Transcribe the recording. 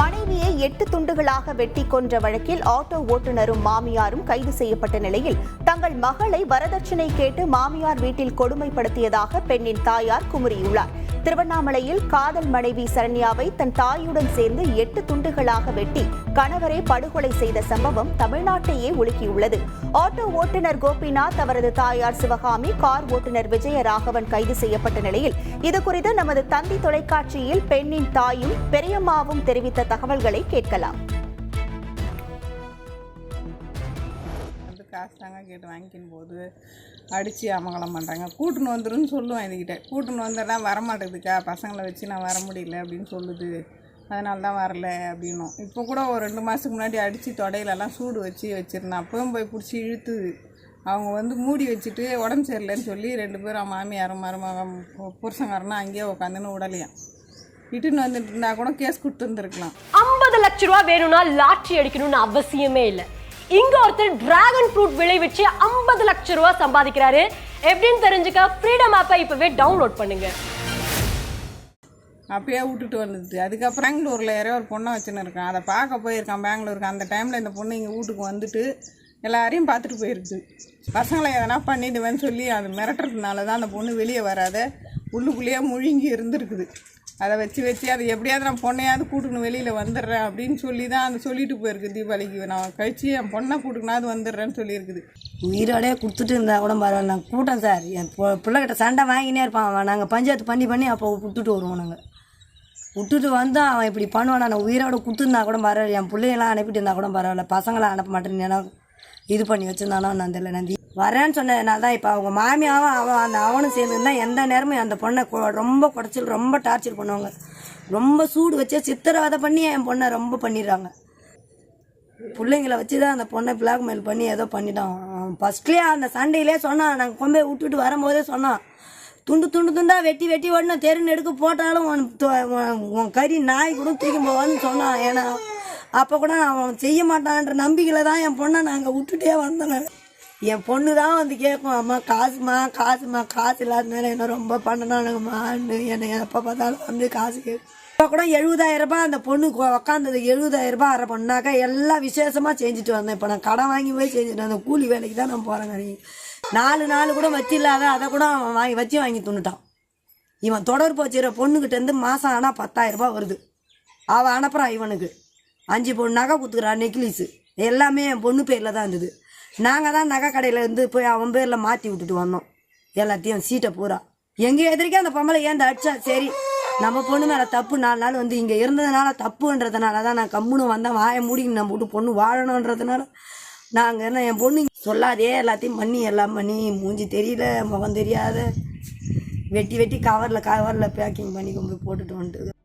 மனைவியை 8 துண்டுகளாக வெட்டி கொன்ற வழக்கில் ஆட்டோ ஓட்டுநரும் மாமியாரும் கைது செய்யப்பட்ட நிலையில் தங்கள் மகளை வரதட்சணை கேட்டு மாமியார் வீட்டில் கொடுமைப்படுத்தியதாக பெண்ணின் தாயார் குமுறியுள்ளார். திருவண்ணாமலையில் காதல் மனைவி சரண்யாவை தன் தாயுடன் சேர்ந்து 8 துண்டுகளாக வெட்டி கணவரை படுகொலை செய்த சம்பவம் தமிழ்நாட்டையே உலுக்கியுள்ளது. ஆட்டோ ஓட்டுநர் கோபிநாத், அவரது தாயார் சிவகாமி, கார் ஓட்டுநர் விஜயராகவன் கைது செய்யப்பட்ட நிலையில் இதுகுறித்து நமது தந்தி தொலைக்காட்சியில் பெண்ணின் தாயும் பெரியம்மாவும் தெரிவித்த தகவல்களை கேட்கலாம். காசு தாங்க கேட்டு வாங்கிக்கும் போது அடித்து அமங்கலம் பண்ணுறாங்க. கூட்டுன்னு வந்துருன்னு சொல்லுவேன். இதுக்கிட்ட கூட்டுன்னு வந்தெல்லாம் வரமாட்டேதுக்கா, பசங்களை வச்சு நான் வர முடியல அப்படின்னு சொல்லுது, அதனால தான் வரல அப்படின்னும். இப்போ கூட ஒரு 2 மாதத்துக்கு முன்னாடி அடித்து தொடையிலலாம் சூடு வச்சுருந்தேன். அப்பவும் போய் பிடிச்சி இழுத்துது. அவங்க மூடி வச்சுட்டு உடம்பு சரியில்லைன்னு சொல்லி 2 பேரும் மாமியாரும் மருமகன் புருஷங்காரனா அங்கேயே உட்காந்துன்னு உடலையாம். இட்டுன்னு வந்துட்டு இருந்தா கூட கேஸ் கொடுத்துருந்துருக்கலாம். 50 லட்ச ரூபா வேணும்னா லாட்ரி அடிக்கணும்னு அவசியமே இல்லை. இங்க ஒருத்தர் டிராகன் ஃப்ரூட் விளைவிச்சு 50 லட்ச ரூபா சம்பாதிக்கிறாரு. எப்படின்னு தெரிஞ்சுக்க ஃப்ரீடம் ஆப்பை இப்பவே டவுன்லோட் பண்ணுங்க. அப்பயே விட்டுட்டு வந்தது. அதுக்கப்புறம் பெங்களூரில் யாரோ ஒரு பொண்ணை வச்சுன்னு இருக்கான். அதை பார்க்க போயிருக்கான் பெங்களூருக்கு. அந்த டைமில் இந்த பொண்ணு இங்கே வீட்டுக்கு வந்துட்டு எல்லாரையும் பார்த்துட்டு போயிருக்குது. பசங்களை எதனா பண்ணிடுவேன்னு சொல்லி அது மிரட்டுறதுனால தான் அந்த பொண்ணு வெளியே வராத உள்ளுக்குள்ளேயே முழுங்கி இருந்துருக்குது. அதை வச்சு அதை எப்படியாவது நான் பொண்ணையாவது கூட்டுன்னு வெளியில் வந்துடுறேன் அப்படின்னு சொல்லி தான் அந்த சொல்லிட்டு போயிருக்கு. தீபாவளிக்கு நான் கழிச்சு என் பொண்ணை கூட்டுக்குனாவது வந்துடுறேன்னு சொல்லியிருக்குது. உயிரோடே கொடுத்துட்டு இருந்தால் கூட பரவாயில்ல. நாங்கள் கூட்டம் சார், என் பிள்ளைகிட்ட சண்டை வாங்கினே இருப்பான். நாங்கள் பஞ்சாயத்து பண்ணி அப்போ விட்டுட்டு வருவோம். நாங்கள் விட்டுட்டு வந்தால் அவன் இப்படி பண்ணுவான். நான் உயிரோட கொடுத்துருந்தா கூட பரவாயில்ல. என் பிள்ளைங்களாம் அனுப்பிட்டு இருந்தால் கூட பரவாயில்ல. பசங்களை அனுப்ப மாட்டேன்னு ஏன்னா இது பண்ணி வச்சுருந்தானோ நான் தெரியல. நந்தி வரேன்னு சொன்னதுனால தான் இப்போ அவங்க மாமியாவும் அவனும் சேர்ந்துருந்தா எந்த நேரமும் அந்த பொண்ணை ரொம்ப குடைச்சல், ரொம்ப டார்ச்சர் பண்ணுவாங்க. ரொம்ப சூடு வச்சு சித்திரவதை பண்ணி என் பொண்ணை ரொம்ப பண்ணிடுறாங்க. பிள்ளைங்களை வச்சு தான் அந்த பொண்ணை பிளாக்மெயில் பண்ணி ஏதோ பண்ணிட்டான். ஃபஸ்ட்லேயே அந்த சண்டையிலே சொன்னான். நாங்கள் கொம்பை விட்டுட்டு வரும்போதே சொன்னான், துண்டாக வெட்டி ஓடணும், தெருன்னு எடுக்க போட்டாலும் உன் கறி நாய் கூட தூக்கி போவான்னு சொன்னான். ஏன்னா அப்போ கூட அவன் செய்ய மாட்டான்ற நம்பிக்கையில் தான் என் பொண்ணை நாங்கள் விட்டுட்டே வந்தோம். என் பொண்ணு தான் வந்து கேட்கும், அம்மா காசு இல்லாதனால என்ன ரொம்ப பண்ணனானுங்கம்மான்னு என்னை எப்போ பார்த்தாலும் வந்து காசு கேட்கும். இப்போ கூட 70,000 ரூபாய் அந்த பொண்ணுக்கு உக்காந்தது. 70,000 ரூபாய் அரை பண்ணாக்கா எல்லாம் விசேஷமாக செஞ்சுட்டு வந்தேன். இப்போ நான் கடன் வாங்கி போய் செஞ்சுட்டு வந்தேன். கூலி வேலைக்கு தான் நான் போகிறேங்க. நீ 4 நாள் கூட வச்சு இல்லாத அதை கூட அவன் வாங்கி துண்ணுட்டான். இவன் தொடர்பு வச்சுக்கிற பொண்ணுக்கிட்டேருந்து மாதம் ஆனால் 10,000 ரூபாய் வருது. அவள் அனுப்புகிறான் இவனுக்கு 5 பொண்ணு நகை கொடுத்துக்கிறான், நெக்லீஸு எல்லாமே என் பொண்ணு பேரில் தான் இருந்தது. நாங்கள் தான் நகை கடையில் இருந்து போய் அவன் பேரில் மாற்றி விட்டுட்டு வந்தோம் எல்லாத்தையும், சீட்டை பூரா. எங்கள் எதிரிக்கே அந்த பொம்பளை ஏந்து அடிச்சா சரி, நம்ம பொண்ணு மேலே தப்பு 4 நாள் வந்து இங்கே இருந்ததுனால தப்புன்றதுனால தான் நான் கம்முன்னு வந்தேன். வாயை மூடிக்கு நம்ம விட்டு பொண்ணு வாழணுன்றதுனால நாங்கள் என்ன என் பொண்ணு சொல்லாதே எல்லாத்தையும் எல்லாம் பண்ணி மூஞ்சி தெரியல, முகம் தெரியாத வெட்டி கவரில் பேக்கிங் பண்ணி கொண்டு போட்டுட்டு வந்துட்டு